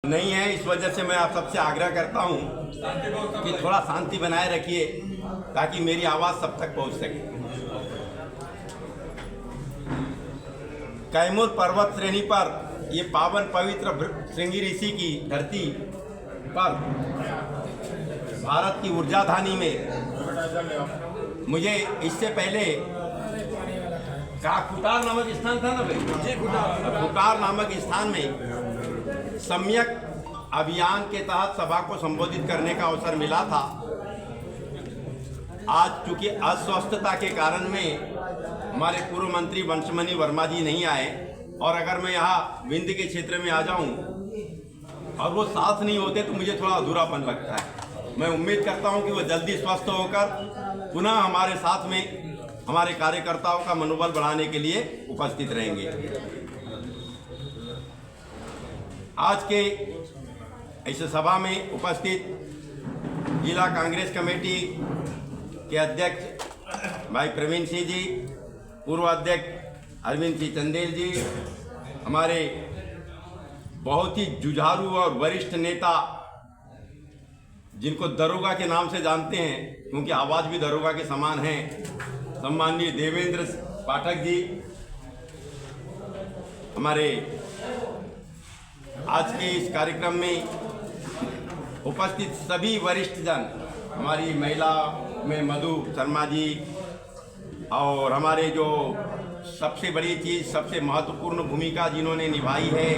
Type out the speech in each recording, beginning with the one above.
नहीं है। इस वजह से मैं आप सबसे आग्रह करता हूं कि थोड़ा शांति बनाए रखिए ताकि मेरी आवाज़ सब तक पहुंच सके। कैमूर पर्वत श्रेणी पर ये पावन पवित्र श्रृंगी ऋषि की धरती पर भारत की ऊर्जा धानी में मुझे इससे पहले खुटार नामक स्थान था ना भाई, खुटार नामक स्थान में सम्यक अभियान के तहत सभा को संबोधित करने का अवसर मिला था। आज चूंकि अस्वस्थता के कारण में हमारे पूर्व मंत्री वंशमणि वर्मा जी नहीं आए और अगर मैं यहाँ विंध्य के क्षेत्र में आ जाऊं और वो साथ नहीं होते तो मुझे थोड़ा अधूरापन लगता है। मैं उम्मीद करता हूं कि वो जल्दी स्वस्थ होकर पुनः हमारे साथ में हमारे कार्यकर्ताओं का मनोबल बढ़ाने के लिए उपस्थित रहेंगे। आज के इस सभा में उपस्थित जिला कांग्रेस कमेटी के अध्यक्ष भाई प्रवीण सिंह जी, पूर्व अध्यक्ष अरविंद सिंह चंदेल जी, हमारे बहुत ही जुझारू और वरिष्ठ नेता जिनको दरोगा के नाम से जानते हैं क्योंकि आवाज़ भी दरोगा के समान है, सम्माननीय देवेंद्र पाठक जी, हमारे आज के इस कार्यक्रम में उपस्थित सभी वरिष्ठ जन, हमारी महिला में मधु शर्मा जी, और हमारे जो सबसे बड़ी चीज़, सबसे महत्वपूर्ण भूमिका जिन्होंने निभाई है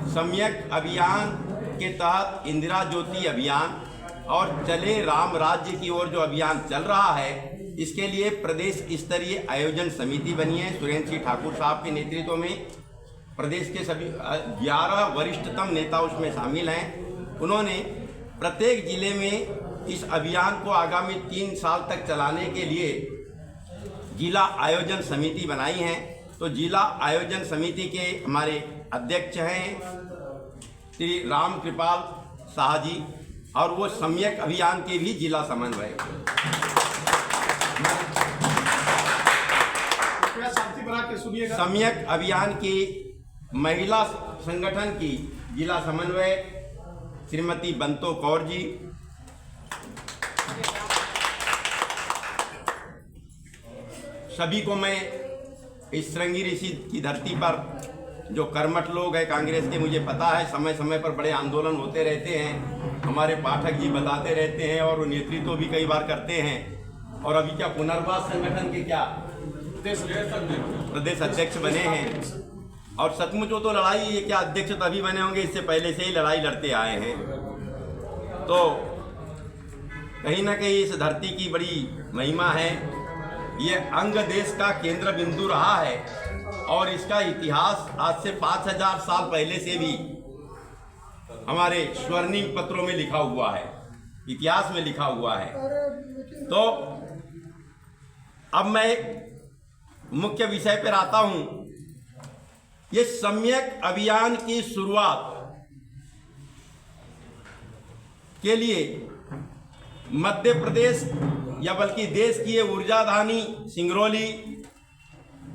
सम्यक अभियान के तहत इंदिरा ज्योति अभियान और चले राम राज्य की ओर जो अभियान चल रहा है, इसके लिए प्रदेश स्तरीय आयोजन समिति बनी है। सुरेंद्र सिंह ठाकुर साहब के नेतृत्व में प्रदेश के सभी 11 वरिष्ठतम नेता उसमें शामिल हैं। उन्होंने प्रत्येक जिले में इस अभियान को आगामी 3 साल तक चलाने के लिए जिला आयोजन समिति बनाई है। तो जिला आयोजन समिति के हमारे अध्यक्ष हैं श्री राम कृपाल शाह जी और वो सम्यक अभियान के भी जिला समन्वयक। सम्यक अभियान की महिला संगठन की जिला समन्वयक श्रीमती बंतो कौर जी, सभी को मैं इस श्रृंगी ऋषि की धरती पर जो कर्मठ लोग हैं कांग्रेस के, मुझे पता है समय समय पर बड़े आंदोलन होते रहते हैं, हमारे पाठक जी बताते रहते हैं और नेतृत्व भी कई बार करते हैं। और अभी क्या पुनर्वास संगठन के क्या प्रदेश अध्यक्ष बने हैं और सचमुच वो तो लड़ाई, ये क्या अध्यक्ष तभी बने होंगे, इससे पहले से ही लड़ाई लड़ते आए हैं। तो कहीं ना कहीं इस धरती की बड़ी महिमा है। ये अंग देश का केंद्र बिंदु रहा है और इसका इतिहास आज से 5000 साल पहले से भी हमारे स्वर्णिम पत्रों में लिखा हुआ है, इतिहास में लिखा हुआ है। तो अब मैं मुख्य विषय पर आता हूं। ये सम्यक अभियान की शुरुआत के लिए मध्य प्रदेश या बल्कि देश की ये ऊर्जाधानी सिंगरौली,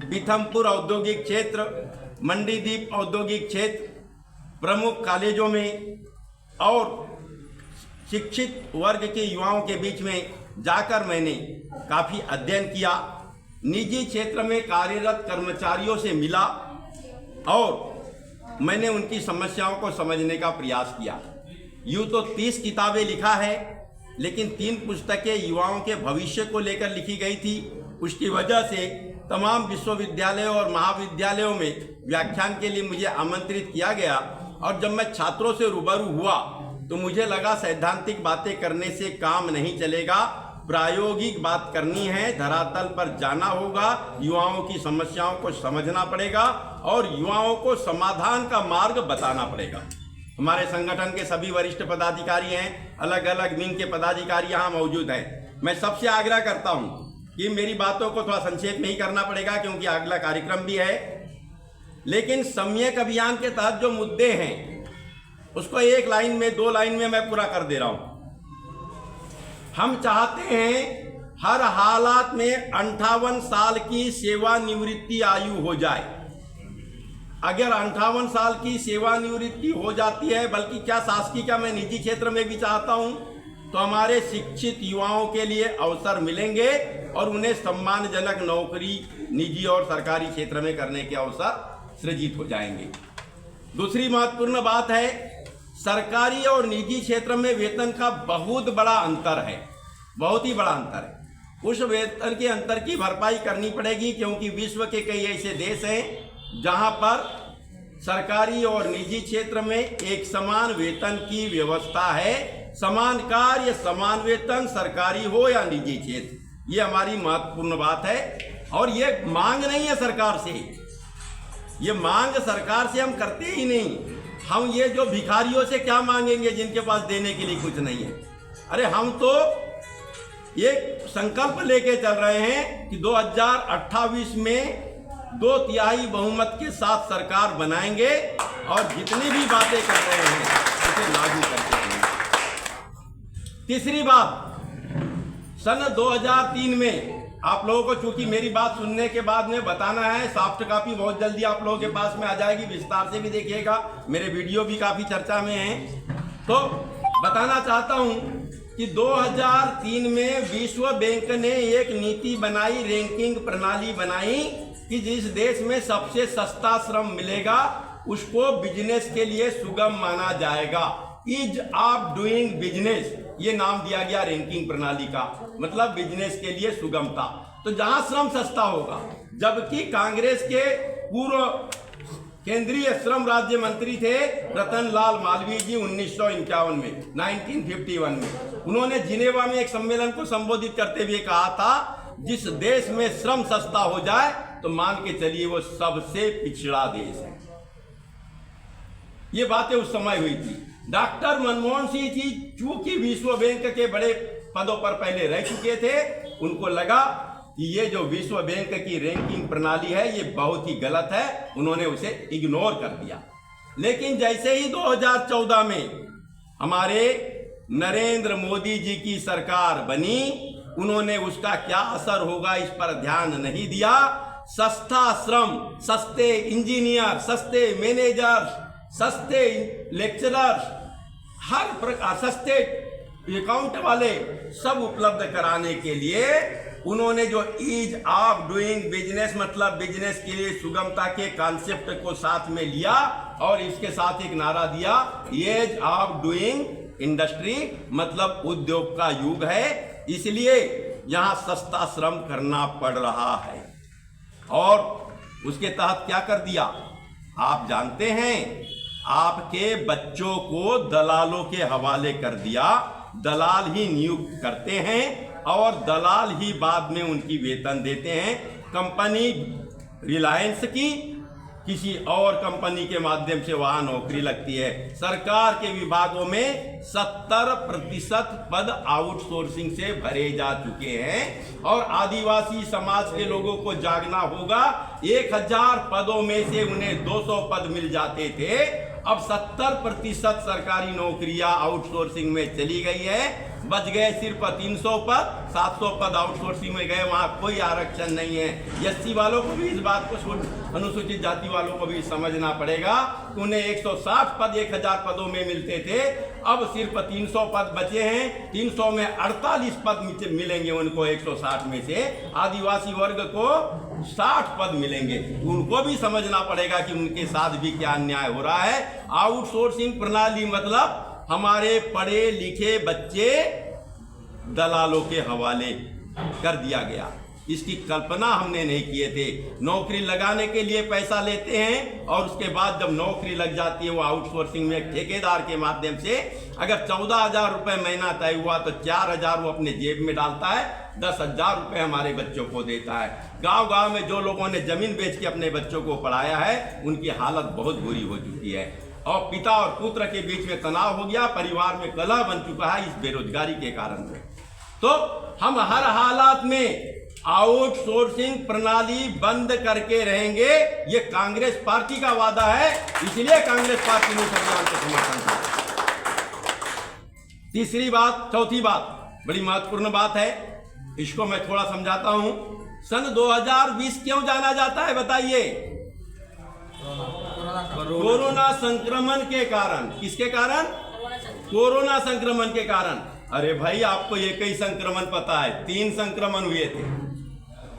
पीथमपुर औद्योगिक क्षेत्र, मंडीदीप औद्योगिक क्षेत्र, प्रमुख कॉलेजों में और शिक्षित वर्ग के युवाओं के बीच में जाकर मैंने काफ़ी अध्ययन किया। निजी क्षेत्र में कार्यरत कर्मचारियों से मिला और मैंने उनकी समस्याओं को समझने का प्रयास किया। यूँ तो 30 किताबें लिखा है, लेकिन 3 पुस्तकें युवाओं के भविष्य को लेकर लिखी गई थी। उसकी वजह से तमाम विश्वविद्यालयों और महाविद्यालयों में व्याख्यान के लिए मुझे आमंत्रित किया गया और जब मैं छात्रों से रूबरू हुआ तो मुझे लगा सैद्धांतिक बातें करने से काम नहीं चलेगा, प्रायोगिक बात करनी है, धरातल पर जाना होगा, युवाओं की समस्याओं को समझना पड़ेगा और युवाओं को समाधान का मार्ग बताना पड़ेगा। हमारे संगठन के सभी वरिष्ठ पदाधिकारी हैं, अलग अलग विंग के पदाधिकारी यहाँ मौजूद हैं। मैं सबसे आग्रह करता हूँ कि मेरी बातों को थोड़ा संक्षेप में ही करना पड़ेगा क्योंकि अगला कार्यक्रम भी है, लेकिन सम्यक अभियान के तहत जो मुद्दे हैं उसको 1 लाइन में 2 लाइन में मैं पूरा कर दे रहा हूँ। हम चाहते हैं हर हालात में 58 साल की सेवानिवृत्ति आयु हो जाए। अगर 58 साल की सेवानिवृत्ति हो जाती है, बल्कि क्या शासकीय क्या मैं निजी क्षेत्र में भी चाहता हूं, तो हमारे शिक्षित युवाओं के लिए अवसर मिलेंगे और उन्हें सम्मानजनक नौकरी निजी और सरकारी क्षेत्र में करने के अवसर सृजित हो जाएंगे। दूसरी महत्वपूर्ण बात है, सरकारी और निजी क्षेत्र में वेतन का बहुत बड़ा अंतर है, बहुत ही बड़ा अंतर है। उस वेतन के अंतर की भरपाई करनी पड़ेगी, क्योंकि विश्व के कई ऐसे देश हैं जहां पर सरकारी और निजी क्षेत्र में एक समान वेतन की व्यवस्था है। समान कार्य समान वेतन, सरकारी हो या निजी क्षेत्र, ये हमारी महत्वपूर्ण बात है। और ये मांग नहीं है सरकार से, ये मांग सरकार से हम करते ही नहीं। हम ये जो भिखारियों से क्या मांगेंगे जिनके पास देने के लिए कुछ नहीं है। अरे हम तो ये संकल्प लेके चल रहे हैं कि 2028 में 2/3 बहुमत के साथ सरकार बनाएंगे और जितनी भी बातें कर रहे हैं उसे लागू करके रहेंगे। तीसरी बात, सन 2003 में आप लोगों को चूंकि मेरी बात सुनने के बाद में बताना है, सॉफ्ट कॉपी बहुत जल्दी आप लोगों के पास में आ जाएगी, विस्तार से भी देखिएगा, मेरे वीडियो भी काफी चर्चा में हैं। तो बताना चाहता हूं कि 2003 में विश्व बैंक ने एक नीति बनाई, रैंकिंग प्रणाली बनाई कि जिस देश में सबसे सस्ता श्रम मिलेगा उसको बिजनेस के लिए सुगम माना जाएगा। ईज ऑफ डूइंग बिजनेस, ये नाम दिया गया रैंकिंग प्रणाली का, मतलब बिजनेस के लिए सुगमता। तो जहां श्रम सस्ता होगा, जबकि कांग्रेस के पूर्व केंद्रीय श्रम राज्य मंत्री थे रतन लाल मालवीय जी 1951 में, 1951 में, उन्होंने जिनेवा में एक सम्मेलन को संबोधित करते हुए कहा था, जिस देश में श्रम सस्ता हो जाए तो मान के चलिए वो सबसे पिछड़ा देश है। ये बातें उस समय हुई थी। डॉक्टर मनमोहन सिंह जी चूंकि विश्व बैंक के बड़े पदों पर पहले रह चुके थे, उनको लगा कि ये जो विश्व बैंक की रैंकिंग प्रणाली है ये बहुत ही गलत है, उन्होंने उसे इग्नोर कर दिया। लेकिन जैसे ही 2014 में हमारे नरेंद्र मोदी जी की सरकार बनी, उन्होंने उसका क्या असर होगा इस पर ध्यान नहीं दिया। सस्ता श्रम, सस्ते इंजीनियर, सस्ते मैनेजर, सस्ते लेक्चरर्स, हर प्रकार सस्ते अकाउंट वाले सब उपलब्ध कराने के लिए उन्होंने जो ईज ऑफ डूइंग बिजनेस, मतलब बिजनेस के लिए सुगमता के कॉन्सेप्ट को साथ में लिया और इसके साथ एक नारा दिया, ईज ऑफ डूइंग इंडस्ट्री, मतलब उद्योग का युग है, इसलिए यहां सस्ता श्रम करना पड़ रहा है। और उसके तहत क्या कर दिया आप जानते हैं, आपके बच्चों को दलालों के हवाले कर दिया। दलाल ही नियुक्त करते हैं और दलाल ही बाद में उनकी वेतन देते हैं। कंपनी रिलायंस की किसी और कंपनी के माध्यम से वहां नौकरी लगती है। सरकार के विभागों में 70% पद आउटसोर्सिंग से भरे जा चुके हैं और आदिवासी समाज के लोगों को जागना होगा। 1000 पदों में से उन्हें 200 पद मिल जाते थे, अब 70% सरकारी नौकरियां आउटसोर्सिंग में चली गई है, बच गए सिर्फ 300 पद, 700 पद आउटसोर्सिंग में गए, वहां कोई आरक्षण नहीं है। एससी वालों को भी इस बात को, अनुसूचित जाति वालों को भी समझना पड़ेगा कि उन्हें 160 पद 1000 पदों में मिलते थे, अब सिर्फ 300 पद बचे हैं। 300 में 48 पद मिलेंगे उनको 160 में से, आदिवासी वर्ग को 60 पद मिलेंगे। उनको भी समझना पड़ेगा कि उनके साथ भी क्या अन्याय हो रहा है। आउटसोर्सिंग प्रणाली मतलब हमारे पढ़े लिखे बच्चे दलालों के हवाले कर दिया गया, इसकी कल्पना हमने नहीं किए थे। नौकरी लगाने के लिए पैसा लेते हैं और उसके बाद जब नौकरी लग जाती है वो आउटसोर्सिंग में ठेकेदार के माध्यम से, अगर 14,000 रुपये महीना तय हुआ तो 4,000 वो अपने जेब में डालता है, 10,000 रुपये हमारे बच्चों को देता है। गांव-गांव में जो लोगों ने जमीन बेच के अपने बच्चों को पढ़ाया है उनकी हालत बहुत बुरी हो चुकी है और पिता और पुत्र के बीच में तनाव हो गया, परिवार में कलह बन चुका है इस बेरोजगारी के कारण से। तो हम हर हालात में आउटसोर्सिंग प्रणाली बंद करके रहेंगे, ये कांग्रेस पार्टी का वादा है, इसलिए कांग्रेस पार्टी ने इस अभियान को समर्थन किया। तीसरी बात, चौथी बात बड़ी महत्वपूर्ण बात है, इसको मैं थोड़ा समझाता हूं। सन 2020 क्यों जाना जाता है बताइए? कोरोना संक्रमण के कारण। किसके कारण? कोरोना संक्रमण के कारण। अरे भाई, आपको एक ही संक्रमण पता है, 3 संक्रमण हुए थे।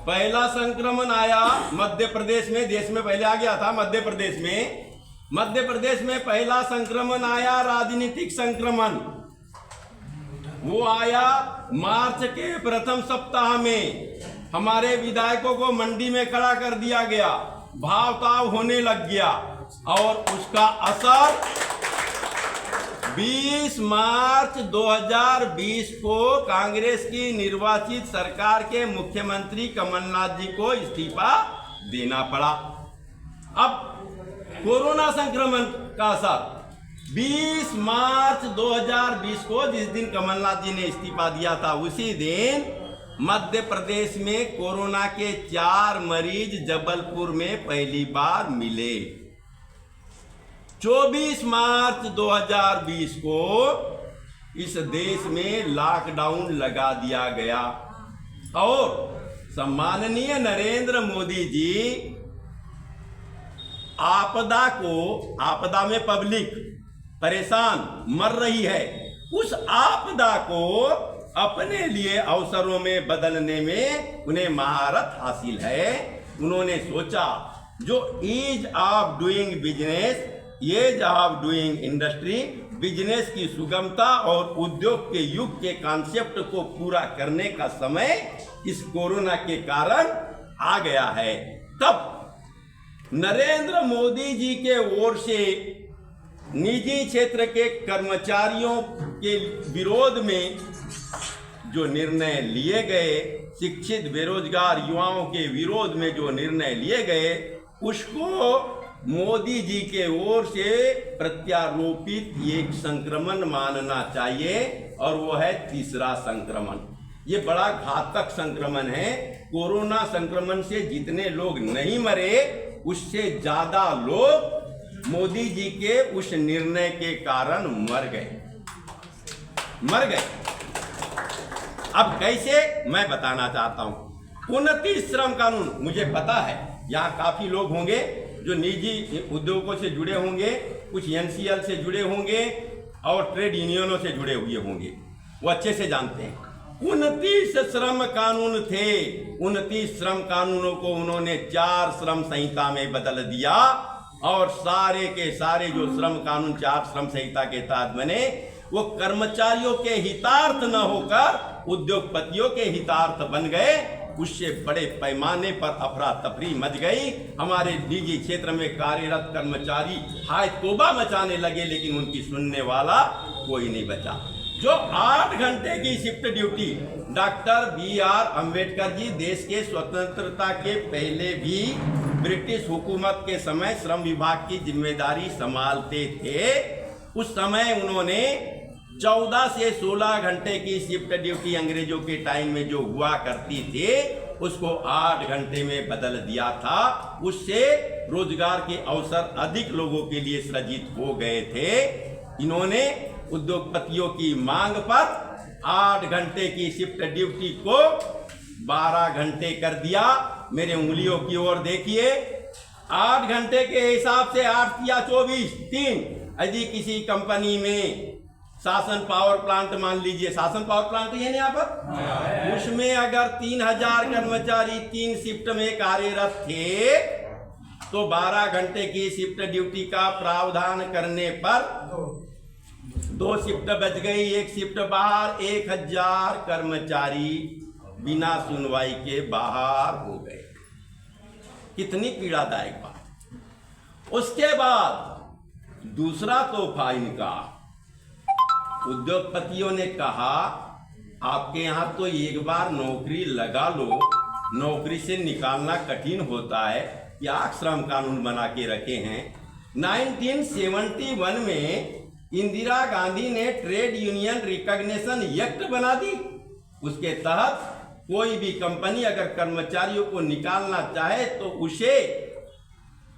पहला संक्रमण आया मध्य प्रदेश में, देश में पहले आ गया था मध्य प्रदेश में। मध्य प्रदेश में पहला संक्रमण आया राजनीतिक संक्रमण। वो आया मार्च के प्रथम सप्ताह में। हमारे विधायकों को मंडी में खड़ा कर दिया गया, भाव ताव होने लग गया, और उसका असर 20 मार्च 2020 को कांग्रेस की निर्वाचित सरकार के मुख्यमंत्री कमलनाथ जी को इस्तीफा देना पड़ा। अब कोरोना संक्रमण का असर 20 मार्च 2020 को, जिस दिन कमलनाथ जी ने इस्तीफा दिया था, उसी दिन मध्य प्रदेश में कोरोना के 4 मरीज जबलपुर में पहली बार मिले। 24 मार्च 2020 को इस देश में लॉकडाउन लगा दिया गया, और सम्माननीय नरेंद्र मोदी जी आपदा में पब्लिक परेशान मर रही है, उस आपदा को अपने लिए अवसरों में बदलने में उन्हें महारत हासिल है। उन्होंने सोचा, जो ease of doing business, ease of doing industry, business की सुगमता और उद्योग के युग के कॉन्सेप्ट को पूरा करने का समय इस कोरोना के कारण आ गया है। तब नरेंद्र मोदी जी के ओर से निजी क्षेत्र के कर्मचारियों के विरोध में जो निर्णय लिए गए, शिक्षित बेरोजगार युवाओं के विरोध में जो निर्णय लिए गए, उसको मोदी जी के ओर से प्रत्यारोपित एक संक्रमण मानना चाहिए, और वो है तीसरा संक्रमण। ये बड़ा घातक संक्रमण है। कोरोना संक्रमण से जितने लोग नहीं मरे, उससे ज्यादा लोग मोदी जी के उस निर्णय के कारण मर गए। अब कैसे, मैं बताना चाहता हूं। 29 श्रम कानून, मुझे पता है यहाँ काफी लोग होंगे जो निजी उद्योगों से जुड़े होंगे, कुछ एनसीएल से जुड़े होंगे और ट्रेड यूनियनों से जुड़े हुए होंगे, वो अच्छे से जानते हैं। 29 श्रम कानून थे। 29 श्रम कानूनों को उन्होंने 4 श्रम संहिता में बदल दिया, और सारे के सारे जो श्रम कानून 4 श्रम संहिता के तहत बने, वो कर्मचारियों के हितार्थ न होकर उद्योगपतियों के हितार्थ बन गए। उससे बड़े पैमाने पर अफरा तफरी मच गई। हमारे निजी क्षेत्र में कार्यरत कर्मचारी हाय तोबा मचाने लगे, लेकिन उनकी सुनने वाला कोई नहीं बचा। जो 8 घंटे की shift duty, doctor BR Ambedkar ji देश के स्वतंत्रता के पहले भी ब्रिटिश हुकूमत के समय श्रम विभाग की जिम्मेदारी संभालते थे। उस समय उन्होंने 14 से 16 घंटे की शिफ्ट ड्यूटी अंग्रेजों के टाइम में जो हुआ करती थी, उसको 8 घंटे में बदल दिया था। उससे रोजगार के अवसर अधिक लोगों के लिए सृजित हो गए थे। इन्होंने उद्योगपतियों की मांग पर 8 घंटे की शिफ्ट ड्यूटी को 12 घंटे कर दिया। मेरे उंगलियों की ओर देखिए, 8 घंटे के हिसाब से 8 या 24, 3। यदि किसी कंपनी में शासन पावर प्लांट, मान लीजिए शासन पावर प्लांट है ना यहाँ पर, उसमें अगर 3000 कर्मचारी 3 शिफ्ट में कार्यरत थे, तो 12 घंटे की शिफ्ट ड्यूटी का प्रावधान करने पर 2 शिफ्ट बच गई, 1 शिफ्ट बाहर, 1000 कर्मचारी बिना सुनवाई के बाहर हो गए। कितनी पीड़ादायक बात। उसके बाद दूसरा तोहफा इनका, उद्योगपतियों ने कहा आपके यहाँ तो एक बार नौकरी लगा लो, नौकरी से निकालना कठिन होता है, क्या श्रम कानून बना के रखे हैं। 1971 में इंदिरा गांधी ने ट्रेड यूनियन रिकॉग्निशन एक्ट बना दी। उसके तहत कोई भी कंपनी अगर कर्मचारियों को निकालना चाहे तो उसे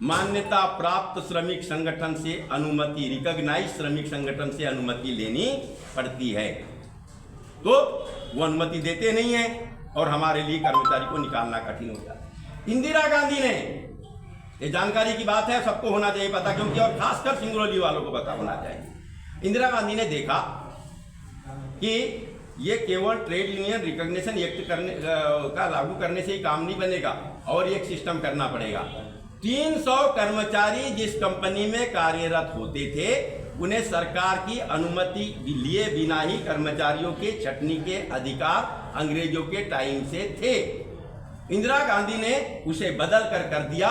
मान्यता प्राप्त श्रमिक संगठन से अनुमति, रिकॉग्नाइज श्रमिक संगठन से अनुमति लेनी पड़ती है। तो वो अनुमति देते नहीं है और हमारे लिए कर्मचारी को निकालना कठिन हो जाता है। इंदिरा गांधी ने ये जानकारी की बात है, सबको होना चाहिए पता, क्योंकि और खासकर सिंगरौली वालों को पता होना चाहिए। इंदिरा गांधी ने देखा कि ये केवल ट्रेड यूनियन रिकॉग्निशन एक्ट का लागू करने से ही काम नहीं बनेगा, और एक सिस्टम करना पड़ेगा। 300 कर्मचारी जिस कंपनी में कार्यरत होते थे, उन्हें सरकार की अनुमति लिए बिना ही कर्मचारियों के छटनी के अधिकार अंग्रेजों के टाइम से थे। इंदिरा गांधी ने उसे बदल कर दिया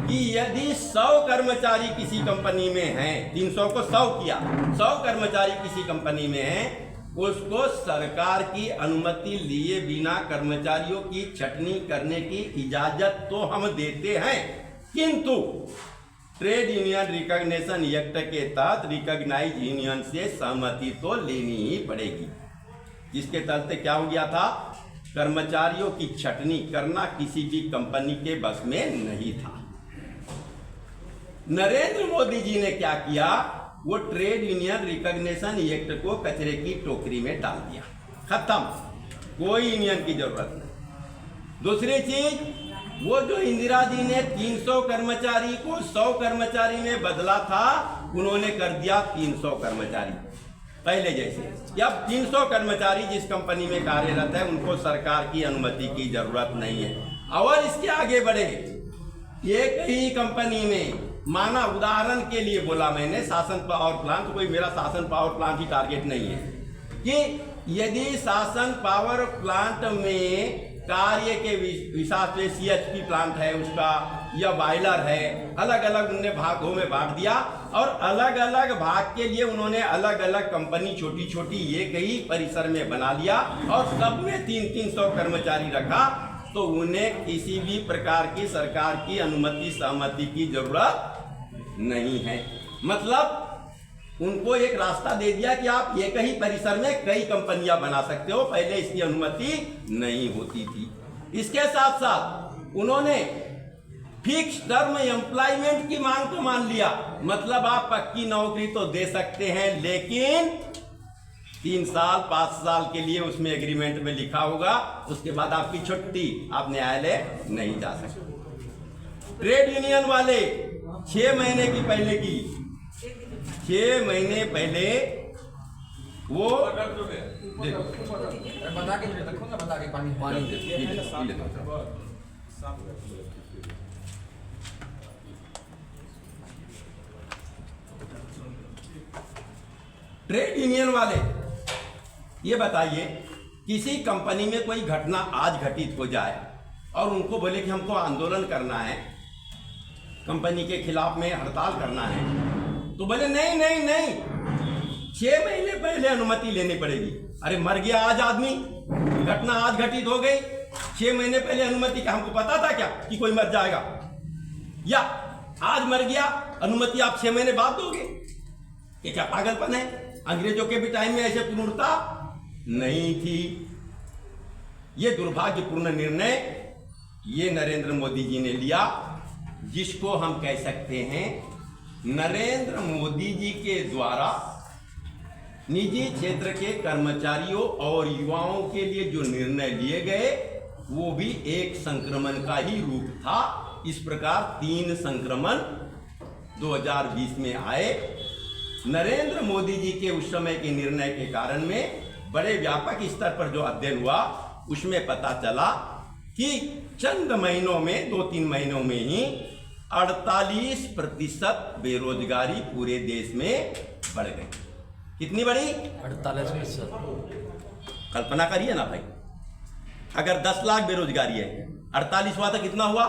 कि यदि 100 कर्मचारी किसी कंपनी में हैं, 300 को 100 किया, 100 कर्मचारी किसी कंपनी में हैं, उसको सरकार की अनुमति लिए बिना कर्मचारियों की छटनी करने की इजाजत तो हम देते हैं, किंतु ट्रेड यूनियन रिकॉग्निशन एक्ट के तहत रिकॉग्नाइज यूनियन से सहमति तो लेनी ही पड़ेगी। जिसके तहत क्या हो गया था, कर्मचारियों की छटनी करना किसी भी कंपनी के बस में नहीं था। नरेंद्र मोदी जी ने क्या किया, वो ट्रेड यूनियन रिकॉग्निशन एक्ट को कचरे की टोकरी में डाल दिया, खत्म, कोई यूनियन की जरूरत नहीं। दूसरी चीज, वो जो इंदिरा जी ने 300 कर्मचारी को 100 कर्मचारी में बदला था, उन्होंने कर दिया 300 कर्मचारी, पहले जैसे। अब 300 कर्मचारी जिस कंपनी में कार्यरत है, उनको सरकार की अनुमति की जरूरत नहीं है। और इसके आगे बढ़े, एक ही कंपनी में, माना उदाहरण के लिए बोला मैंने शासन पावर प्लांट, कोई मेरा शासन पावर प्लांट ही टारगेट नहीं है, कि यदि शासन पावर प्लांट में कार्य के विशाल से CHP प्लांट है उसका, या बॉयलर है, अलग अलग उन्होंने भागों में बांट दिया, और अलग अलग भाग के लिए उन्होंने अलग अलग कंपनी छोटी छोटी एक ही परिसर में बना लिया, और सब में 300 कर्मचारी रखा, तो उन्हें किसी भी प्रकार की सरकार की अनुमति सहमति की जरूरत नहीं है। मतलब उनको एक रास्ता दे दिया कि आप एक ही परिसर में कई कंपनियां बना सकते हो, पहले इसकी अनुमति नहीं होती थी। इसके साथ साथ उन्होंने फिक्स टर्म एम्प्लॉयमेंट की मांग को मान लिया, मतलब आप पक्की नौकरी तो दे सकते हैं, लेकिन 3 साल 5 साल के लिए उसमें एग्रीमेंट में लिखा होगा, उसके बाद आपकी छुट्टी, आप न्यायालय नहीं जा सकते। ट्रेड यूनियन वाले 6 महीने की पहले की, 6 महीने पहले वो बता के रखो ना, बता के पानी ट्रेड यूनियन वाले ये बताइए, किसी कंपनी में कोई घटना आज घटित हो जाए और उनको बोले कि हमको आंदोलन करना है, कंपनी के खिलाफ में हड़ताल करना है, तो बोले नहीं नहीं नहीं, 6 महीने पहले अनुमति लेनी पड़ेगी। अरे मर गया आज आदमी, घटना आज घटित हो गई, 6 महीने पहले अनुमति का हमको पता था क्या कि कोई मर जाएगा, या आज मर गया अनुमति आप 6 महीने बाद दोगे? ये क्या पागलपन है? अंग्रेजों के भी टाइम में ऐसे पूर्णता नहीं थी। ये दुर्भाग्यपूर्ण निर्णय ये नरेंद्र मोदी जी ने लिया, जिसको हम कह सकते हैं नरेंद्र मोदी जी के द्वारा निजी क्षेत्र के कर्मचारियों और युवाओं के लिए जो निर्णय लिए गए, वो भी एक संक्रमण का ही रूप था। इस प्रकार 3 संक्रमण 2020 में आए। नरेंद्र मोदी जी के उस समय के निर्णय के कारण में बड़े व्यापक स्तर पर जो अध्ययन हुआ, उसमें पता चला कि चंद महीनों में, 2-3 महीनों में ही 48% बेरोजगारी पूरे देश में बढ़ गई। कितनी बढ़ी? 48%। कल्पना करिए ना भाई, अगर 10 लाख बेरोजगारी है, 48 हुआ तो कितना हुआ?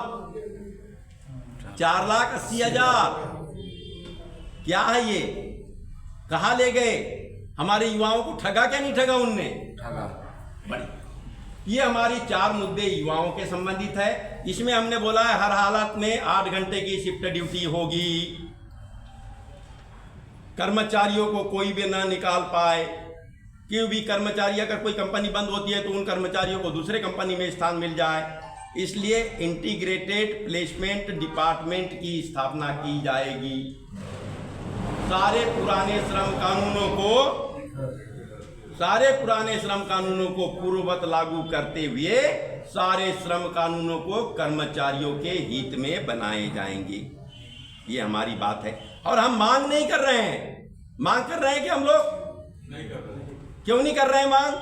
4,80,000। क्या है ये? कहाँ ले गए? हमारे युवाओं को ठगा क्या नहीं ठगा उनने? ठगा। बड़ी। ये हमारी 4 मुद्दे युवाओं के संबंधित है। इसमें हमने बोला है हर हालत में 8 घंटे की शिफ्ट ड्यूटी होगी, कर्मचारियों को कोई भी ना निकाल पाए, क्यों भी कर्मचारी, अगर कोई कंपनी बंद होती है तो उन कर्मचारियों को दूसरे कंपनी में स्थान मिल जाए, इसलिए इंटीग्रेटेड प्लेसमेंट डिपार्टमेंट की स्थापना की जाएगी। सारे पुराने श्रम कानूनों को सारे पुराने श्रम कानूनों को पूर्ववत लागू करते हुए सारे श्रम कानूनों को कर्मचारियों के हित में बनाए जाएंगे। ये हमारी बात है। और हम मांग नहीं कर रहे हैं, मांग कर रहे हैं कि हम लोग नहीं कर रहे। क्यों नहीं कर रहे हैं मांग?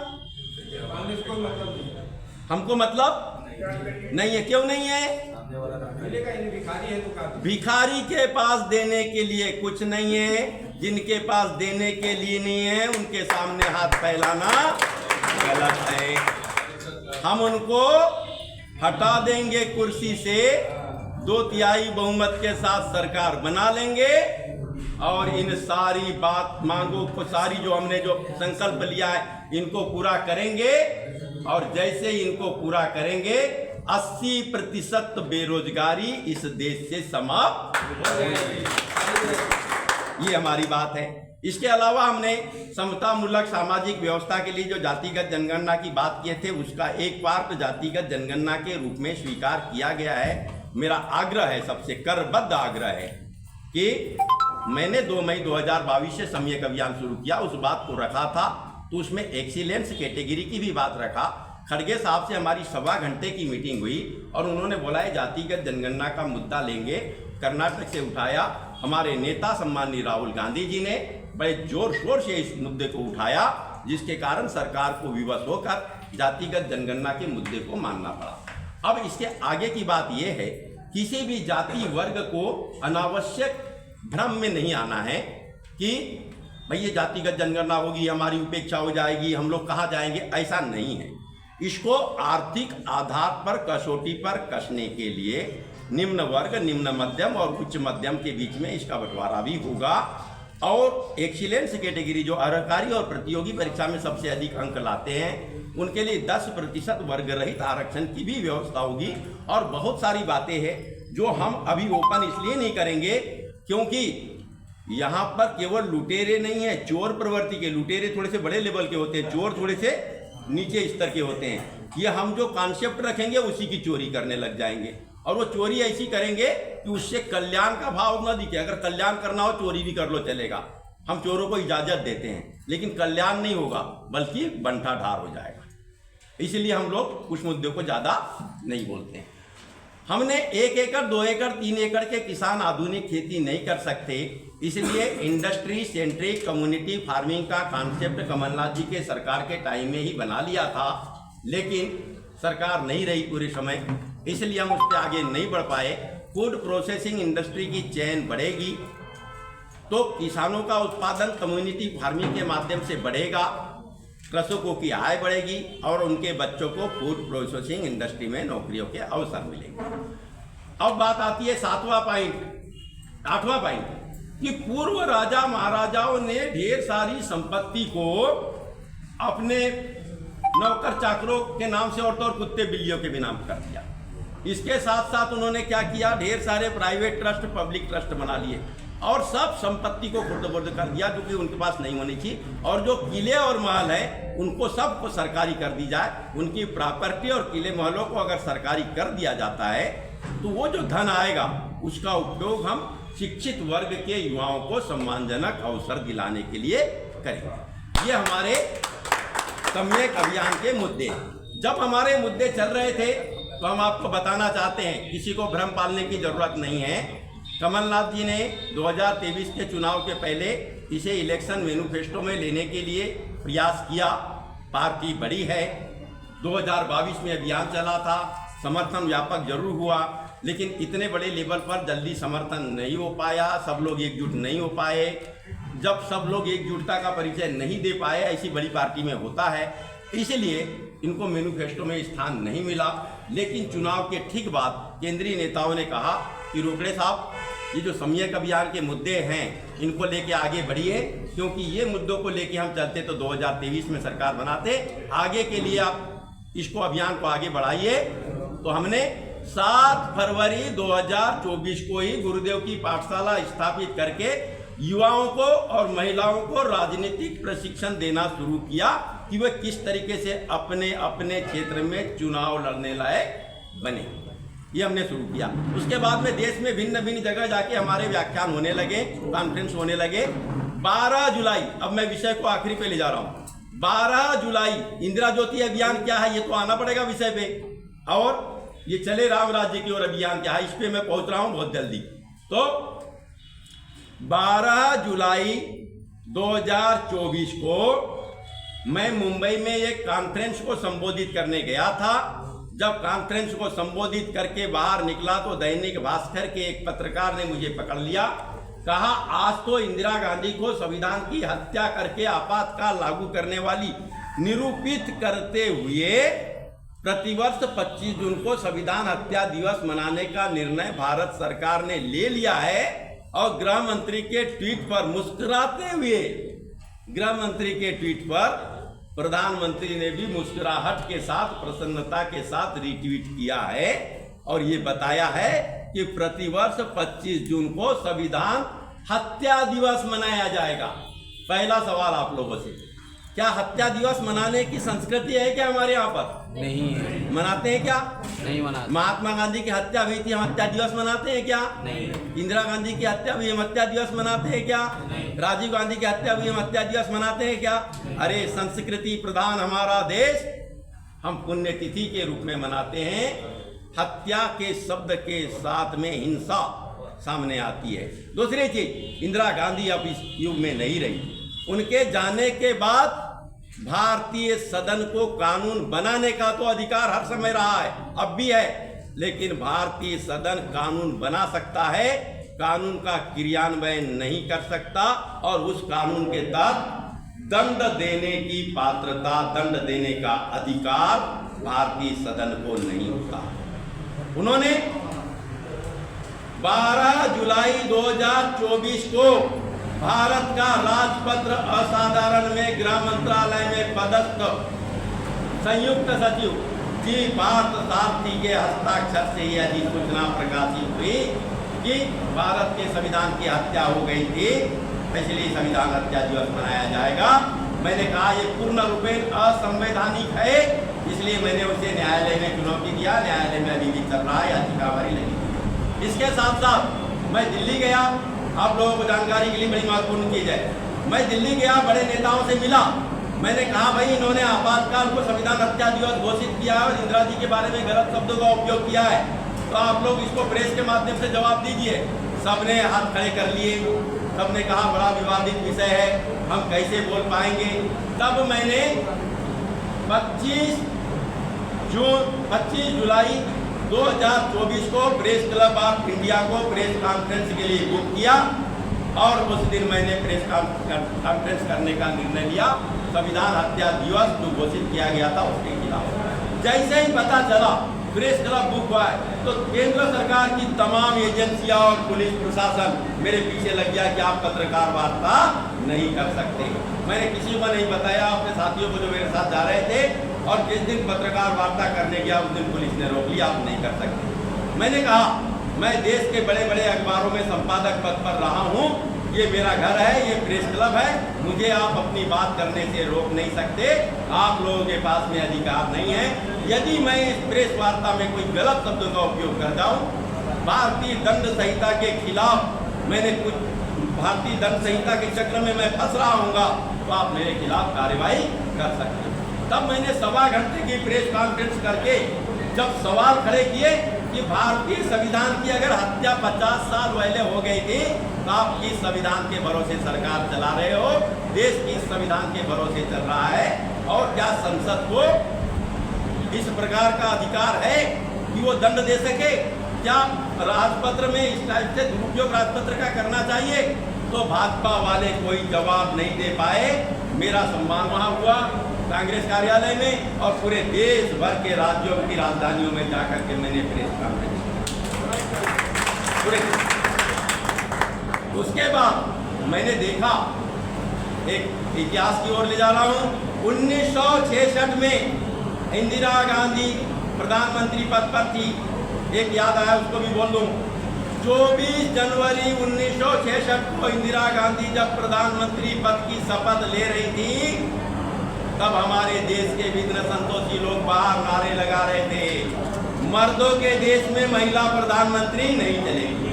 हमको मतलब नहीं है। क्यों नहीं है? भिखारी के पास देने के लिए कुछ नहीं है, जिनके पास देने के लिए नहीं है उनके सामने हाथ फैलाना गलत है। हम उनको हटा देंगे कुर्सी से, 2/3 बहुमत के साथ सरकार बना लेंगे और इन सारी बात मांगों को, सारी जो हमने जो संकल्प लिया है इनको पूरा करेंगे। और जैसे इनको पूरा करेंगे 80% बेरोजगारी इस देश से समाप्त हो जाएगी। ये हमारी बात है। इसके अलावा हमने समतामूलक सामाजिक व्यवस्था के लिए जो जातिगत जनगणना की बात किए थे उसका एक पार्ट जातिगत जनगणना के रूप में स्वीकार किया गया है। मेरा आग्रह है, सबसे करबद्ध आग्रह है कि मैंने 2 मई 2022 से सम्यक अभियान शुरू किया, उस बात को रखा था तो उसमें एक्सीलेंस कैटेगरी की भी बात रखा। खड़गे साहब से हमारी 1.25 घंटे की मीटिंग हुई और उन्होंने बोला है जातिगत जनगणना का मुद्दा लेंगे। कर्नाटक से उठाया, हमारे नेता सम्माननीय राहुल गांधी जी ने बड़े जोर शोर से इस मुद्दे को उठाया, जिसके कारण सरकार को विवश होकर जातिगत जनगणना के मुद्दे को मानना पड़ा। अब इसके आगे की बात यह है, किसी भी जाति वर्ग को अनावश्यक भ्रम में नहीं आना है कि भाई ये जातिगत जनगणना होगी, हमारी उपेक्षा हो जाएगी, हम लोग कहाँ जाएंगे, ऐसा नहीं है। इसको आर्थिक आधार पर कसौटी पर कसने के लिए निम्न वर्ग, निम्न मध्यम और उच्च मध्यम के बीच में इसका बंटवारा भी होगा। और एक्सीलेंस कैटेगरी जो अर्हकारी और प्रतियोगी परीक्षा में सबसे अधिक अंक लाते हैं उनके लिए 10% वर्ग रहित आरक्षण की भी व्यवस्था होगी। और बहुत सारी बातें हैं जो हम अभी ओपन इसलिए नहीं करेंगे क्योंकि यहाँ पर केवल लुटेरे नहीं है, चोर प्रवृत्ति के लुटेरे थोड़े से बड़े लेवल के होते हैं, चोर थोड़े से नीचे स्तर के होते हैं। ये हम जो कॉन्सेप्ट रखेंगे उसी की चोरी करने लग जाएंगे और वो चोरी ऐसी करेंगे कि उससे कल्याण का भाव न दिखे। अगर कल्याण करना हो चोरी भी कर लो चलेगा, हम चोरों को इजाजत देते हैं, लेकिन कल्याण नहीं होगा बल्कि बंटाढार हो जाएगा। इसलिए हम लोग कुछ मुद्दों को ज़्यादा नहीं बोलते हैं। हमने 1 एकड़ 2 एकड़ 3 एकड़ के किसान आधुनिक खेती नहीं कर सकते, इसलिए इंडस्ट्री सेंट्रिक कम्युनिटी फार्मिंग का कॉन्सेप्ट कमलनाथ जी के सरकार के टाइम में ही बना लिया था, लेकिन सरकार नहीं रही पूरे समय, इसलिए हम उस पर आगे नहीं बढ़ पाए। फूड प्रोसेसिंग इंडस्ट्री की चेन बढ़ेगी तो किसानों का उत्पादन कम्युनिटी फार्मिंग के माध्यम से बढ़ेगा, कृषकों की आय बढ़ेगी और उनके बच्चों को फूड प्रोसेसिंग इंडस्ट्री में नौकरियों के अवसर मिलेंगे। अब बात आती है 8वां पॉइंट कि पूर्व राजा महाराजाओं ने ढेर सारी संपत्ति को अपने नौकर चाकरों के नाम से और कुत्ते बिल्लियों के भी नाम कर दिया। इसके साथ साथ उन्होंने क्या किया, ढेर सारे प्राइवेट ट्रस्ट पब्लिक ट्रस्ट बना लिए और सब संपत्ति को खुर्द-बुर्द कर दिया जो कि उनके पास नहीं होनी चाहिए। और जो किले और महल है उनको सबको सरकारी कर दी जाए। उनकी प्रॉपर्टी और किले महलों को अगर सरकारी कर दिया जाता है तो वो जो धन आएगा उसका उपयोग हम शिक्षित वर्ग के युवाओं को सम्मानजनक अवसर दिलाने के लिए करेंगे। ये हमारे सम्यक अभियान के मुद्दे। जब हमारे मुद्दे चल रहे थे तो हम आपको बताना चाहते हैं, किसी को भ्रम पालने की जरूरत नहीं है। कमलनाथ जी ने 2023 के चुनाव के पहले इसे इलेक्शन मैनिफेस्टो में लेने के लिए प्रयास किया। पार्टी बड़ी है, 2022 में अभियान चला था, समर्थन व्यापक जरूर हुआ, लेकिन इतने बड़े लेवल पर जल्दी समर्थन नहीं हो पाया, सब लोग एकजुट नहीं हो पाए। जब सब लोग एकजुटता का परिचय नहीं दे पाए, ऐसी बड़ी पार्टी में होता है, इसलिए इनको मैनिफेस्टो में स्थान नहीं मिला। लेकिन चुनाव के ठीक बाद केंद्रीय नेताओं ने कहा कि रोकड़े साहब, ये जो सम्यक अभियान के मुद्दे हैं इनको लेके आगे बढ़िए, क्योंकि ये मुद्दों को लेके हम चलते तो 2023 में सरकार बनाते। आगे के लिए आप इसको अभियान को आगे बढ़ाइए। तो हमने 7 फरवरी 2024 को ही गुरुदेव की पाठशाला स्थापित करके युवाओं को और महिलाओं को राजनीतिक प्रशिक्षण देना शुरू किया कि वे किस तरीके से अपने अपने क्षेत्र में चुनाव लड़ने लायक बने। ये हमने शुरू किया। उसके बाद में देश में भिन्न भिन्न जगह जाके हमारे व्याख्यान होने लगे, कॉन्फ्रेंस होने लगे। 12 जुलाई, अब मैं विषय को आखिरी पे ले जा रहा हूँ, 12 जुलाई इंदिरा ज्योति अभियान क्या है, ये तो आना पड़ेगा विषय पे। और ये चले राम राज्य की ओर अभियान क्या है, इस पे मैं पहुंच रहा हूं बहुत जल्दी। तो 12 जुलाई 2024 को मैं मुंबई में एक कॉन्फ्रेंस को संबोधित करने गया था। जब कॉन्फ्रेंस को संबोधित करके बाहर निकला तो दैनिक भास्कर के एक पत्रकार ने मुझे पकड़ लिया, कहा आज तो इंदिरा गांधी को संविधान की हत्या करके आपातकाल लागू करने वाली निरूपित करते हुए प्रतिवर्ष 25 जून को संविधान हत्या दिवस मनाने का निर्णय भारत सरकार ने ले लिया है। और गृह मंत्री के ट्वीट पर मुस्कुराते हुए, गृह मंत्री के ट्वीट पर प्रधानमंत्री ने भी मुस्कुराहट के साथ, प्रसन्नता के साथ रिट्वीट किया है और ये बताया है कि प्रतिवर्ष 25 जून को संविधान हत्या दिवस मनाया जाएगा। पहला सवाल आप लोगों से, क्या हत्या दिवस मनाने की संस्कृति है क्या हमारे यहाँ पर? नहीं है। मनाते हैं क्या? नहीं मनाते। महात्मा गांधी की हत्या हुई थी, हम हत्या दिवस मनाते हैं क्या? नहीं। इंदिरा गांधी की हत्या हुई, हम हत्या दिवस मनाते हैं क्या? नहीं। राजीव गांधी की हत्या हुई, हम हत्या दिवस मनाते हैं क्या? अरे संस्कृति प्रधान हमारा देश, हम पुण्यतिथि के रूप में मनाते हैं। हत्या के शब्द के साथ में हिंसा सामने आती है। दूसरी चीज, इंदिरा गांधी अब इस युग में नहीं रही। उनके जाने के बाद भारतीय सदन को कानून बनाने का तो अधिकार हर समय रहा है, अब भी है, लेकिन भारतीय सदन कानून बना सकता है, कानून का क्रियान्वयन नहीं कर सकता। और उस कानून के तहत दंड देने की पात्रता, दंड देने का अधिकार भारतीय सदन को नहीं होता। उन्होंने 12 जुलाई 2024 को भारत का राजपत्र असाधारण में गृह मंत्रालय में पदस्थ संयुक्त सचिव जी पार्थ सारथी के हस्ताक्षर से यह अधिसूचना प्रकाशित हुई कि भारत के संविधान की हत्या हो गई थी, इसलिए संविधान हत्या दिवस मनाया जाएगा। मैंने कहा ये पूर्ण रूपेण असंवैधानिक है, इसलिए मैंने उसे न्यायालय में चुनौती दिया। न्यायालय में अभी भी चल रहा है, याचिका लगी। इसके साथ साथ मैं दिल्ली गया, आप लोगों को जानकारी के लिए बड़ी महत्वपूर्ण चीज है, मैं दिल्ली गया, बड़े नेताओं से मिला। मैंने कहा भाई इन्होंने आपातकाल को संविधान हत्या दिवस घोषित किया है और इंदिरा जी के बारे में गलत शब्दों का उपयोग किया है, तो आप लोग इसको प्रेस के माध्यम से जवाब दीजिए। सबने हाथ खड़े कर लिए, सबने कहा बड़ा विवादित विषय है, हम कैसे बोल पाएंगे। तब मैंने 25 जुलाई 2024 को प्रेस क्लब ऑफ इंडिया को प्रेस कॉन्फ्रेंस के लिए बुक किया और उस दिन मैंने प्रेस कॉन्फ्रेंस करने का निर्णय लिया संविधान हत्या दिवस जो घोषित किया गया था उसके खिलाफ। जैसे ही पता चला प्रेस क्लब बुक हुआ है तो केंद्र सरकार की तमाम एजेंसियां और पुलिस प्रशासन मेरे पीछे लग गया कि आप पत्रकार वार्ता नहीं कर सकते। मैंने किसी को नहीं बताया, अपने साथियों को जो मेरे साथ जा रहे थे, और जिस दिन पत्रकार वार्ता करने गया उस दिन पुलिस ने रोक लिया, आप नहीं कर सकते। मैंने कहा मैं देश के बड़े बड़े अखबारों में संपादक पद पर रहा हूँ, ये मेरा घर है, ये प्रेस क्लब है, मुझे आप अपनी बात करने से रोक नहीं सकते, आप लोगों के पास में अधिकार नहीं है। यदि मैं इस प्रेस वार्ता में कोई गलत शब्दों का उपयोग कर जाऊँ, भारतीय दंड संहिता के खिलाफ मैंने कुछ भारतीय दंड संहिता के चक्र में मैं फंस रहा हूँगा, तो आप मेरे खिलाफ कार्रवाई कर सकते हैं। तब मैंने 1.25 घंटे की प्रेस कॉन्फ्रेंस करके जब सवाल खड़े किए कि भारतीय संविधान की अगर हत्या 50 साल पहले हो गई थी तो आप किस संविधान के भरोसे सरकार चला रहे हो, देश किस संविधान के भरोसे चल रहा है, और क्या संसद को इस प्रकार का अधिकार है कि वो दंड दे सके? क्या राजपत्र में इस टाइप से दुरुपयोग राजपत्र का करना चाहिए? तो भाजपा वाले कोई जवाब नहीं दे पाए। मेरा सम्मान वहाँ हुआ कांग्रेस कार्यालय में और पूरे देश भर के राज्यों की राजधानियों में जाकर के मैंने प्रेस कॉन्फ्रेंस पूरे। उसके बाद मैंने देखा, एक इतिहास की ओर ले जा रहा हूँ, 1966 में इंदिरा गांधी प्रधानमंत्री पद पर थी, एक याद आया उसको भी बोल दूं। 24 जनवरी 1966 को इंदिरा गांधी जब प्रधानमंत्री पद की शपथ ले रही थी, तब हमारे देश के विघ्न संतोषी लोग बाहर नारे लगा रहे थे, मर्दों के देश में महिला प्रधानमंत्री नहीं चलेगी।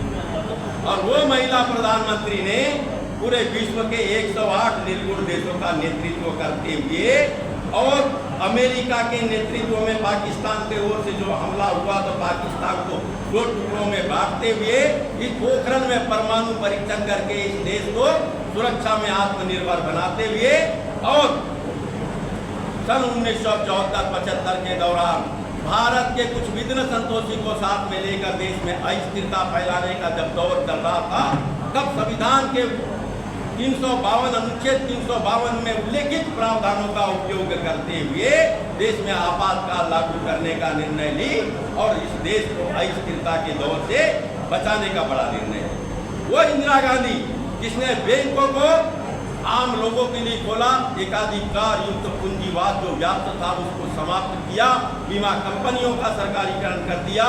और वो महिला प्रधानमंत्री ने पूरे विश्व के 108 निर्गुण देशों का नेतृत्व करते हुए और अमेरिका के नेतृत्व में पाकिस्तान की ओर से जो हमला हुआ तो पाकिस्तान को 2 टुकड़ों में बांटते हुए इस पोखरण में परमाणु परीक्षण करके इस देश को सुरक्षा में आत्मनिर्भर बनाते हुए और सन 1974-75 के दौरान भारत के कुछ विघ्न संतोषी को साथ में लेकर देश में अस्थिरता फैलाने का जब दौर चल रहा था, तब संविधान के 352 अनुच्छेद 352 में उल्लेखित प्रावधानों का उपयोग करते हुए देश में आपातकाल लागू करने का निर्णय ली और इस देश को अस्थिरता के दौर से बचाने का बड़ा निर्णय है। वो इंदिरा गांधी जिसने बैंकों को आम लोगों के लिए खोला, एकाधिकार युक्त पूंजीवाद जो व्याप्त था उसको समाप्त किया, बीमा कंपनियों का सरकारीकरण कर दिया,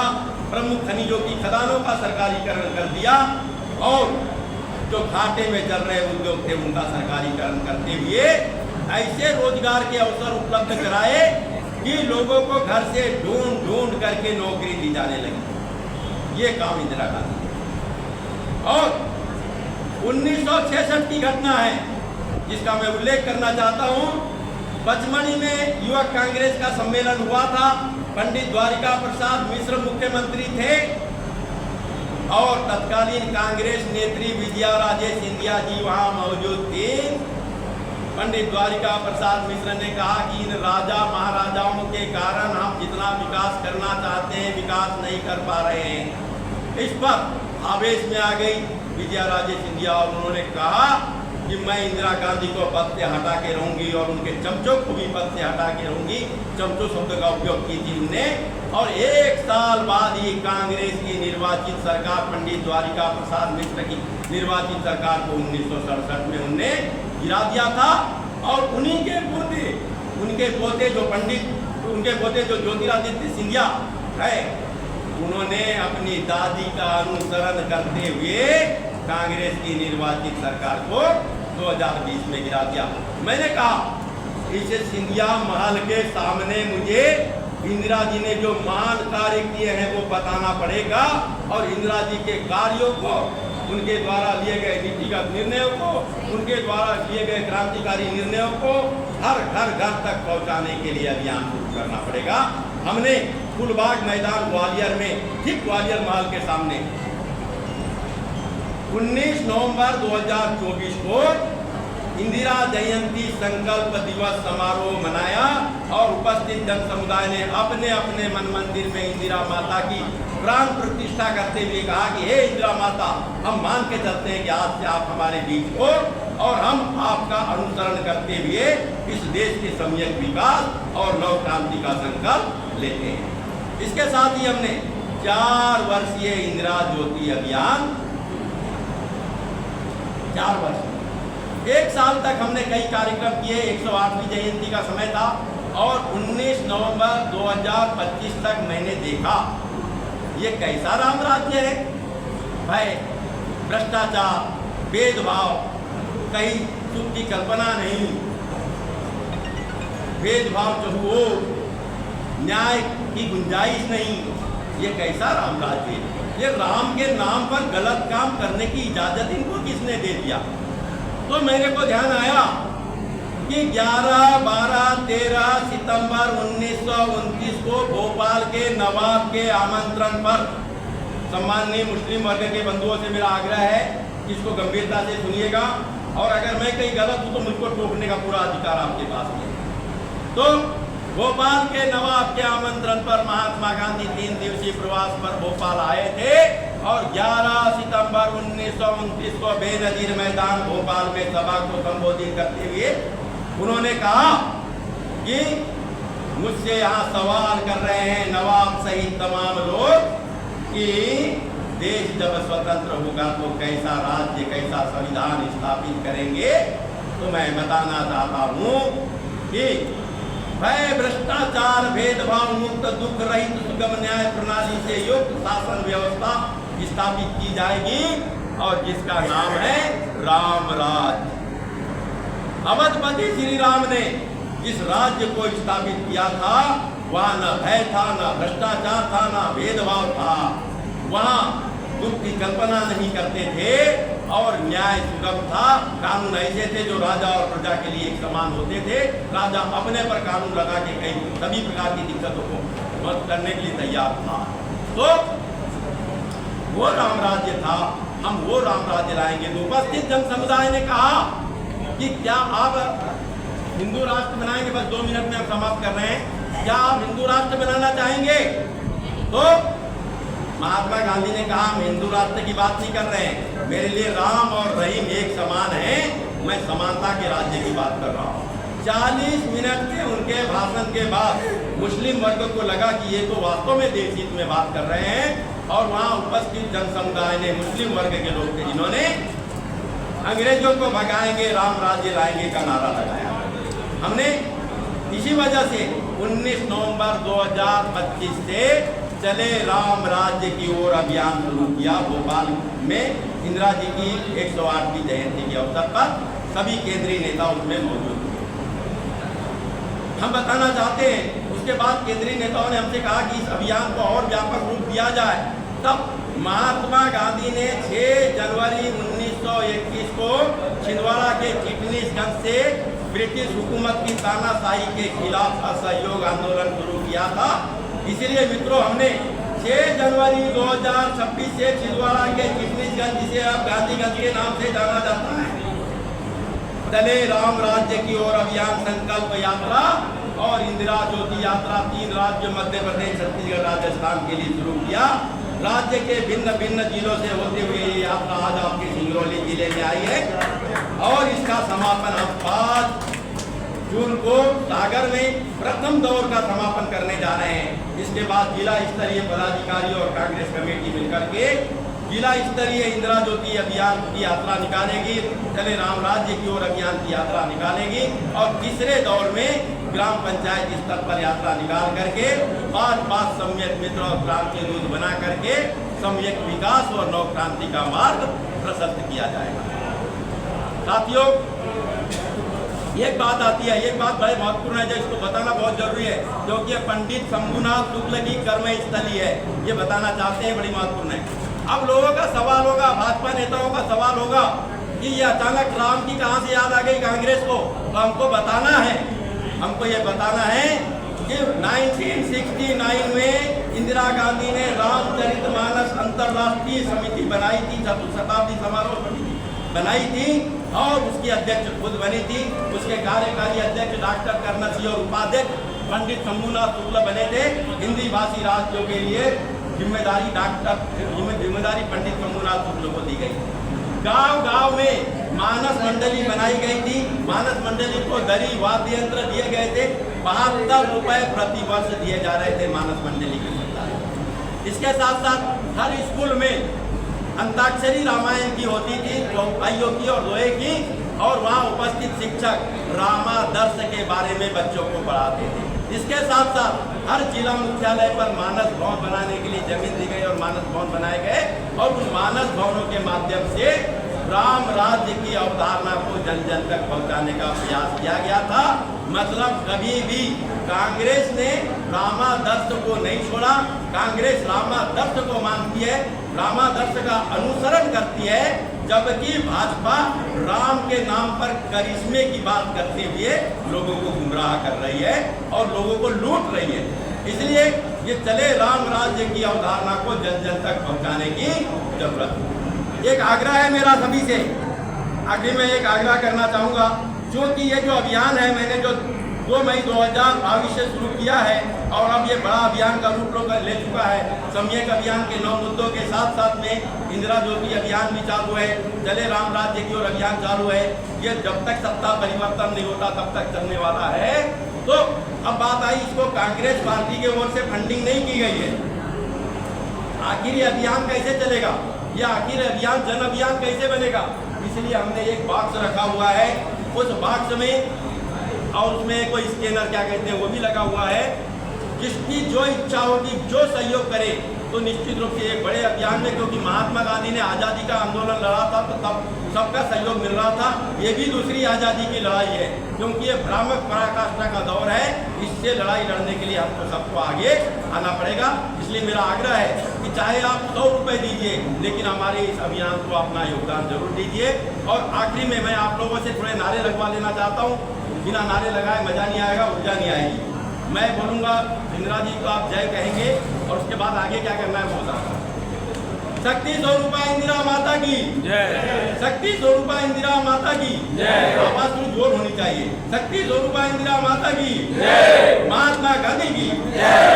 प्रमुख खनिजों की खदानों का सरकारीकरण कर दिया और जो घाटे में चल रहे उद्योग थे उनका सरकारीकरण करते हुए ऐसे रोजगार के अवसर उपलब्ध कराए कि लोगों को घर से ढूंढ करके नौकरी दी जाने लगी। ये काम इंदिरा गांधी। और 1966 की घटना है जिसका मैं उल्लेख करना चाहता हूं। पचमढ़ी में युवक कांग्रेस का सम्मेलन हुआ था। पंडित द्वारिका प्रसाद मिश्र मुख्यमंत्री थे और तत्कालीन कांग्रेस नेत्री विजया राजे सिंधिया जी वहां मौजूद थी। पंडित द्वारिका प्रसाद मिश्र ने कहा कि इन राजा महाराजाओं के कारण हम जितना विकास करना चाहते हैं विकास नहीं कर पा रहे हैं। इस पर आवेश में आ गई विजया राजे सिंधिया और उन्होंने कहा कि मैं इंदिरा गांधी को पद से हटा के रहूंगी और उनके चमचों को भी पद से हटा के रहूंगी। चमचों शब्द का उपयोग की थी उनने। और 1 साल बाद ही कांग्रेस की निर्वाचित सरकार पंडित द्वारिका प्रसाद मिश्र की निर्वाचित सरकार को 1967 में उनने गिरा दिया था। और उनके पोते जो ज्योतिरादित्य सिंधिया है उन्होंने अपनी दादी का अनुसरण करते हुए कांग्रेस की निर्वाचित सरकार को 2020 में गिरा दिया। मैंने कहा इस सिंधिया महल के सामने मुझे इंदिरा जी ने जो महान कार्य किए हैं वो बताना पड़ेगा और इंदिरा जी के कार्यों को, उनके द्वारा लिए गए नीतिगत निर्णयों को, उनके द्वारा लिए गए क्रांतिकारी निर्णयों को हर घर तक पहुंचाने के लिए अभियान शुरू करना पड़ेगा। हमने फुलबाग मैदान ग्वालियर में, ठीक ग्वालियर महल के सामने 19 नवंबर 2024 को इंदिरा जयंती संकल्प दिवस समारोह मनाया और उपस्थित जन समुदाय ने अपने अपने मन मंदिर में इंदिरा माता की प्राण प्रतिष्ठा करते हुए कहा कि हे इंदिरा माता, हम मान के चलते हैं कि आज से आप हमारे बीच हो और हम आपका अनुसरण करते हुए इस देश के सम्यक विकास और नव क्रांति का संकल्प लेते हैं। इसके साथ ही हमने 4 वर्षीय इंदिरा ज्योति अभियान 4 वर्ष 1 साल तक हमने कई कार्यक्रम किए। 108वीं जयंती का समय था और 19 नवंबर 2025 तक मैंने देखा ये कैसा राम राज्य है भाई। भ्रष्टाचार, भेदभाव, कहीं सुख की कल्पना नहीं, भेदभाव चहुओर, न्याय की गुंजाइश नहीं। ये कैसा राम राज्य है? ये राम के नाम पर गलत काम करने की इजाजत इनको किसने दे दिया? तो मेरे को ध्यान आया कि 11, 12, 13 सितंबर 1929 को भोपाल के नवाब के आमंत्रण पर, सम्माननीय मुस्लिम वर्ग के बंधुओं से मेरा आग्रह है कि इसको गंभीरता से सुनिएगा और अगर मैं कहीं गलत हूं तो मुझको टोकने का पूरा अधिकार आपके पास है। तो भोपाल के नवाब के आमंत्रण पर महात्मा गांधी 3 दिवसीय प्रवास पर भोपाल आए थे और 11 सितंबर 1929 को बेनजीर मैदान भोपाल में सभा को संबोधित करते हुए उन्होंने कहा कि मुझसे यहाँ सवाल कर रहे हैं नवाब सहित तमाम लोग कि देश जब स्वतंत्र होगा तो कैसा राज्य, कैसा संविधान स्थापित करेंगे। तो मैं बताना चाहता हूँ कि भय, भ्रष्टाचार, भेदभाव मुक्त, दुख रहित, सुगम न्याय प्रणाली से युक्त शासन व्यवस्था स्थापित की जाएगी और जिसका नाम है राम राज्य। अवधपति श्री राम ने जिस राज्य को स्थापित किया था वहाँ न भय था, न भ्रष्टाचार था, न भेदभाव था। वहाँ दुख की कल्पना नहीं करते थे और न्याय सुगम था। कानून ऐसे थे जो राजा और प्रजा के लिए एक समान होते थे। राजा अपने पर कानून लगा के कई सभी प्रकार की दिक्कतों को मत करने के लिए तैयार था। तो वो राम राज्य था, हम वो राम राज्य लाएंगे। तो उपस्थित जन समुदाय ने कहा कि क्या आप हिंदू राष्ट्र बनाएंगे? बस 2 मिनट में हम समाप्त कर रहे हैं। क्या आप हिंदू राष्ट्र बनाना चाहेंगे? तो महात्मा गांधी ने कहा हम हिंदू राष्ट्र की बात नहीं कर रहे हैं, मेरे लिए राम और रहीम एक समान है, मैं समानता के राज्य की बात कर रहा हूँ। 40 मिनट के उनके भाषण के बाद मुस्लिम वर्ग को लगा कि ये तो वास्तव में देश हित में बात कर रहे हैं, और वहाँ उपस्थित जन समुदाय ने, मुस्लिम वर्ग के लोग थे जिन्होंने अंग्रेजों को भगाएंगे, राम राज्य लाएंगे का नारा लगाया। हमने इसी वजह से 19 नवंबर 2025 से चले राम राज्य की ओर अभियान शुरू किया। भोपाल में इंदिरा जी की 108वीं जयंती के अवसर पर सभी केंद्रीय नेता उसमें मौजूद थे। हम बताना चाहते हैं, उसके बाद केंद्रीय नेताओं ने हमसे कहा कि इस अभियान को और व्यापक रूप दिया जाए। तब महात्मा गांधी ने 6 जनवरी 1921 को छिंदवाड़ा के चिटनीसगंज से ब्रिटिश हुकूमत की तानाशाही के खिलाफ असहयोग आंदोलन शुरू किया था। इसलिए मित्रों, हमने 6 जनवरी 2026 से छिंदवाड़ा के चिटनीसगंज, जिसे अब गांधीगंज के नाम से जाना जाता है, चले राम राज्य की ओर अभियान संकल्प यात्रा और इंदिरा ज्योति यात्रा 3 राज्य मध्य प्रदेश, छत्तीसगढ़, राजस्थान के लिए शुरू किया। राज्य के भिन्न भिन्न जिलों से होते हुए ये यात्रा आज आपके सिंगरौली जिले में आई है, और इसका समापन हम 5 जून को सागर में प्रथम दौर का समापन करने जा रहे हैं। इसके बाद जिला स्तरीय पदाधिकारी और कांग्रेस कमेटी मिलकर के जिला स्तरीय इंदिरा ज्योति अभियान की यात्रा निकालेगी, चले राम राज्य की ओर अभियान की यात्रा निकालेगी, और तीसरे दौर में ग्राम पंचायत स्तर पर यात्रा निकाल करके 5 सम्यक मित्र और क्रांति दूत बना करके सम्यक विकास और नव क्रांति का मार्ग प्रशस्त किया जाएगा। साथियों, एक बात आती है, एक बात बड़े महत्वपूर्ण है जो इसको बताना बहुत जरूरी है, क्योंकि ये पंडित शंभुनाथ शुक्ल की कर्मस्थली है, ये बताना चाहते हैं, बड़ी महत्वपूर्ण है। अब लोगों का सवाल होगा, भाजपा नेताओं का सवाल होगा कि ये अचानक राम की कहाँ से याद आ गई कांग्रेस को? तो हमको बताना है, हमको ये बताना है कि 1969 में इंदिरा गांधी ने रामचरितमानस अंतर्राष्ट्रीय समिति बनाई थी, शताब्दी समारोह समिति बनाई थी, और उसकी अध्यक्ष खुद बनी थी। उसके कार्यकारी अध्यक्ष डॉक्टर कर्नल सिंह और उपाध्यक्ष पंडित शंभुनाथ शुक्ल बने थे। हिंदी भाषी राज्यों के लिए जिम्मेदारी पंडित शंभुनाथ शुक्ल को दी गई। गांव गांव में मानस मंडली बनाई गई थी। मानस मंडली को दरी वाद्य यंत्र दिए गए थे। 72 रुपए प्रति वर्ष दिए जा रहे थे मानस मंडली के सरकार। इसके साथ साथ हर स्कूल में अंताक्षरी रामायण की होती थी, चौपाइयों की और दोहे की, और वहाँ उपस्थित शिक्षक रामादर्श के बारे में बच्चों को पढ़ाते थे। इसके साथ साथ हर जिला मुख्यालय पर मानस भवन बनाने के लिए जमीन दी गई और मानस भवन बनाए गए, और उन मानस भवनों के माध्यम से राम राज्य की अवधारणा को जन जन तक पहुंचाने का प्रयास किया गया था। मतलब कभी भी कांग्रेस ने रामादर्श को नहीं छोड़ा। कांग्रेस रामादर्श को मानती है, रामादर्श का अनुसरण करती है, जबकि भाजपा राम के नाम पर करिश्मे की बात करते हुए लोगों को गुमराह कर रही है और लोगों को लूट रही है। इसलिए ये चले राम राज्य की अवधारणा को जन जन तक पहुंचाने की जरूरत है। एक आग्रह है मेरा सभी से, आखिर में एक आग्रह करना चाहूँगा, जो कि ये जो अभियान है, मैंने जो 2 मई 2022 से शुरू किया है, और अब ये बड़ा अभियान का रूप ले चुका है। सम्यक अभियान के 9 मुद्दों के साथ साथ में इंदिरा ज्योति अभियान भी चालू है, चले राम राज्य की ओर अभियान चालू है। ये जब तक सत्ता परिवर्तन नहीं होता तब तक चलने वाला है। तो अब बात आई, इसको कांग्रेस पार्टी के ओर से फंडिंग नहीं की गई है। आखिर ये अभियान कैसे चलेगा? ये आखिर अभियान जन अभियान कैसे बनेगा? इसलिए हमने एक बॉक्स रखा हुआ है। उस बॉक्स में, और उसमें कोई स्कैनर क्या कहते हैं वो भी लगा हुआ है। जिसकी जो इच्छा होगी, जो सहयोग करे, तो निश्चित रूप से एक बड़े अभियान में, क्योंकि महात्मा गांधी ने आज़ादी का आंदोलन लड़ा था तो तब सबका सहयोग मिल रहा था। ये भी दूसरी आज़ादी की लड़ाई है, क्योंकि ये भ्रामक पराकाष्ठा का दौर है। इससे लड़ाई लड़ने के लिए हमको सबको आगे आना पड़ेगा। इसलिए मेरा आग्रह है कि चाहे आप 100 रुपये दीजिए, लेकिन हमारे इस अभियान को अपना योगदान जरूर दीजिए। और आखिरी में मैं आप लोगों से थोड़े नारे लगवा लेना चाहता हूँ। बिना नारे लगाए मजा नहीं आएगा, ऊर्जा नहीं आएगी। मैं बोलूँगा, इंदिरा जी तो आप जय कहेंगे और उसके बाद आगे क्या करना है बोला। शक्ति स्वरूपा इंदिरा माता की जय। शक्ति स्वरूपा इंदिरा माता की जय। आवाज थोड़ी जोर होनी चाहिए। शक्ति स्वरूपा इंदिरा माता की जय। महात्मा गांधी की जय।